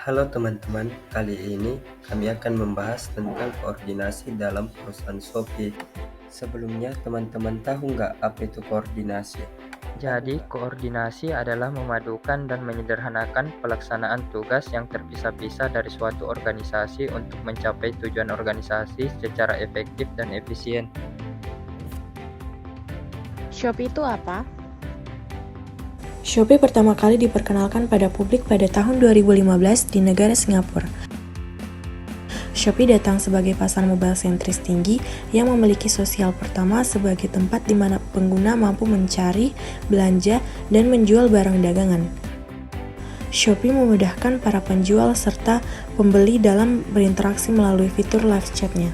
Halo teman-teman, kali ini kami akan membahas tentang koordinasi dalam perusahaan Shopee. Sebelumnya teman-teman tahu nggak apa itu koordinasi? Jadi, koordinasi adalah memadukan dan menyederhanakan pelaksanaan tugas yang terpisah-pisah dari suatu organisasi untuk mencapai tujuan organisasi secara efektif dan efisien. Shopee itu apa? Shopee pertama kali diperkenalkan pada publik pada tahun 2015 di negara Singapura. Shopee datang sebagai pasar mobile sentris tinggi yang memiliki sosial pertama sebagai tempat di mana pengguna mampu mencari, belanja, dan menjual barang dagangan. Shopee memudahkan para penjual serta pembeli dalam berinteraksi melalui fitur live chat-nya.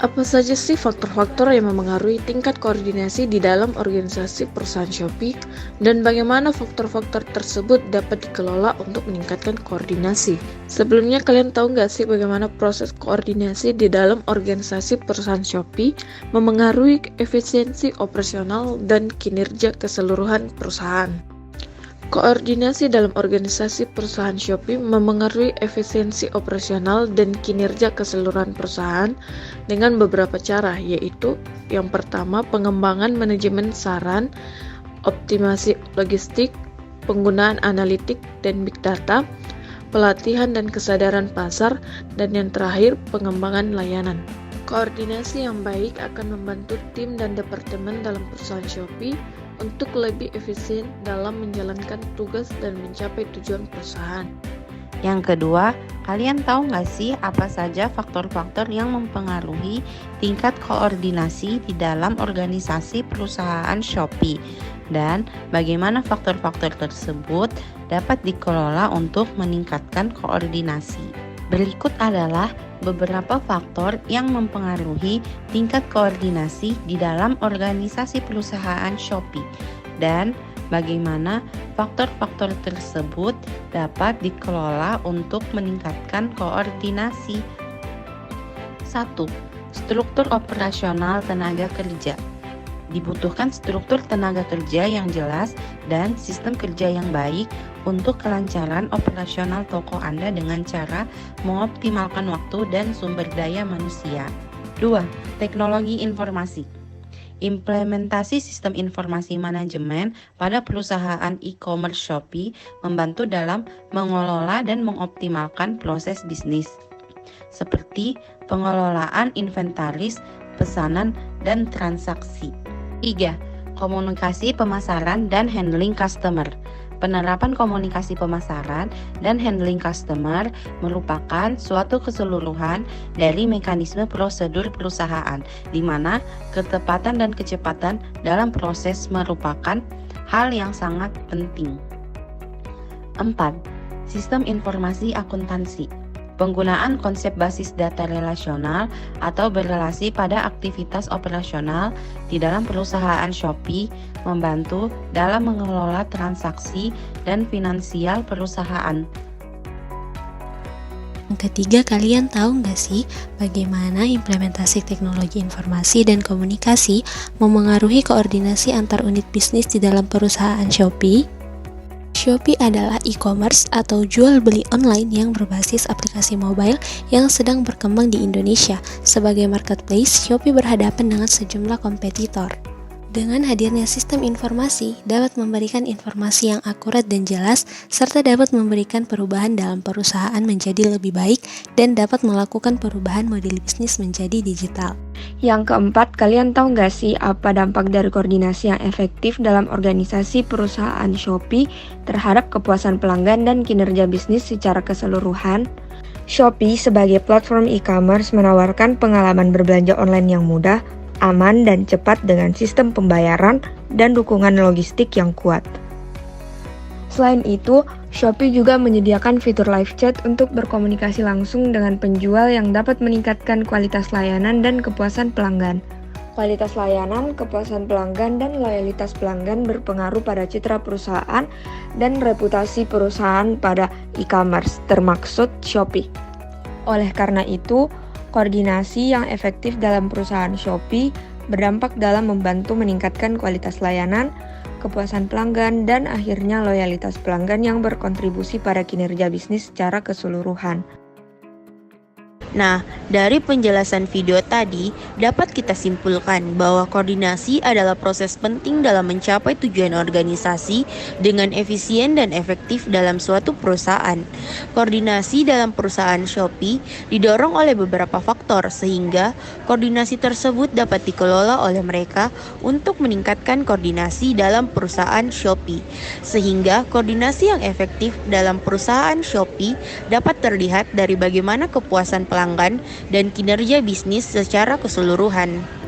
Apa saja sih faktor-faktor yang memengaruhi tingkat koordinasi di dalam organisasi perusahaan Shopee dan bagaimana faktor-faktor tersebut dapat dikelola untuk meningkatkan koordinasi? Sebelumnya kalian tahu nggak sih bagaimana proses koordinasi di dalam organisasi perusahaan Shopee memengaruhi efisiensi operasional dan kinerja keseluruhan perusahaan? Koordinasi dalam organisasi perusahaan Shopee memengaruhi efisiensi operasional dan kinerja keseluruhan perusahaan dengan beberapa cara, yaitu yang pertama, pengembangan manajemen saran, optimasi logistik, penggunaan analitik dan big data, pelatihan dan kesadaran pasar, dan yang terakhir, pengembangan layanan. Koordinasi yang baik akan membantu tim dan departemen dalam perusahaan Shopee untuk lebih efisien dalam menjalankan tugas dan mencapai tujuan perusahaan. Yang kedua, kalian tahu nggak sih apa saja faktor-faktor yang mempengaruhi tingkat koordinasi di dalam organisasi perusahaan Shopee? Dan bagaimana faktor-faktor tersebut dapat dikelola untuk meningkatkan koordinasi? Berikut adalah beberapa faktor yang mempengaruhi tingkat koordinasi di dalam organisasi perusahaan Shopee dan bagaimana faktor-faktor tersebut dapat dikelola untuk meningkatkan koordinasi. 1. Struktur operasional tenaga kerja. Dibutuhkan struktur tenaga kerja yang jelas dan sistem kerja yang baik untuk kelancaran operasional toko Anda dengan cara mengoptimalkan waktu dan sumber daya manusia. 2. Teknologi informasi. Implementasi sistem informasi manajemen pada perusahaan e-commerce Shopee membantu dalam mengelola dan mengoptimalkan proses bisnis, seperti pengelolaan inventaris, pesanan, dan transaksi. 3. Komunikasi pemasaran dan handling customer. Penerapan komunikasi pemasaran dan handling customer merupakan suatu keseluruhan dari mekanisme prosedur perusahaan, di mana ketepatan dan kecepatan dalam proses merupakan hal yang sangat penting. 4. Sistem informasi akuntansi. Penggunaan konsep basis data relasional atau berrelasi pada aktivitas operasional di dalam perusahaan Shopee membantu dalam mengelola transaksi dan finansial perusahaan. Yang ketiga, kalian tahu nggak sih bagaimana implementasi teknologi informasi dan komunikasi memengaruhi koordinasi antar unit bisnis di dalam perusahaan Shopee? Shopee adalah e-commerce atau jual beli online yang berbasis aplikasi mobile yang sedang berkembang di Indonesia. Sebagai marketplace, Shopee berhadapan dengan sejumlah kompetitor. Dengan hadirnya sistem informasi, dapat memberikan informasi yang akurat dan jelas, serta dapat memberikan perubahan dalam perusahaan menjadi lebih baik dan dapat melakukan perubahan model bisnis menjadi digital. Yang keempat, kalian tahu nggak sih apa dampak dari koordinasi yang efektif dalam organisasi perusahaan Shopee terhadap kepuasan pelanggan dan kinerja bisnis secara keseluruhan? Shopee sebagai platform e-commerce menawarkan pengalaman berbelanja online yang mudah, aman, dan cepat dengan sistem pembayaran dan dukungan logistik yang kuat. Selain itu, Shopee juga menyediakan fitur live chat untuk berkomunikasi langsung dengan penjual yang dapat meningkatkan kualitas layanan dan kepuasan pelanggan. Kualitas layanan, kepuasan pelanggan, dan loyalitas pelanggan berpengaruh pada citra perusahaan dan reputasi perusahaan pada e-commerce, termaksud Shopee. Oleh karena itu, koordinasi yang efektif dalam perusahaan Shopee berdampak dalam membantu meningkatkan kualitas layanan, kepuasan pelanggan, dan akhirnya loyalitas pelanggan yang berkontribusi pada kinerja bisnis secara keseluruhan. Nah, dari penjelasan video tadi, dapat kita simpulkan bahwa koordinasi adalah proses penting dalam mencapai tujuan organisasi dengan efisien dan efektif dalam suatu perusahaan. Koordinasi dalam perusahaan Shopee didorong oleh beberapa faktor sehingga koordinasi tersebut dapat dikelola oleh mereka untuk meningkatkan koordinasi dalam perusahaan Shopee. Sehingga koordinasi yang efektif dalam perusahaan Shopee dapat terlihat dari bagaimana kepuasan pelanggan dan kinerja bisnis secara keseluruhan.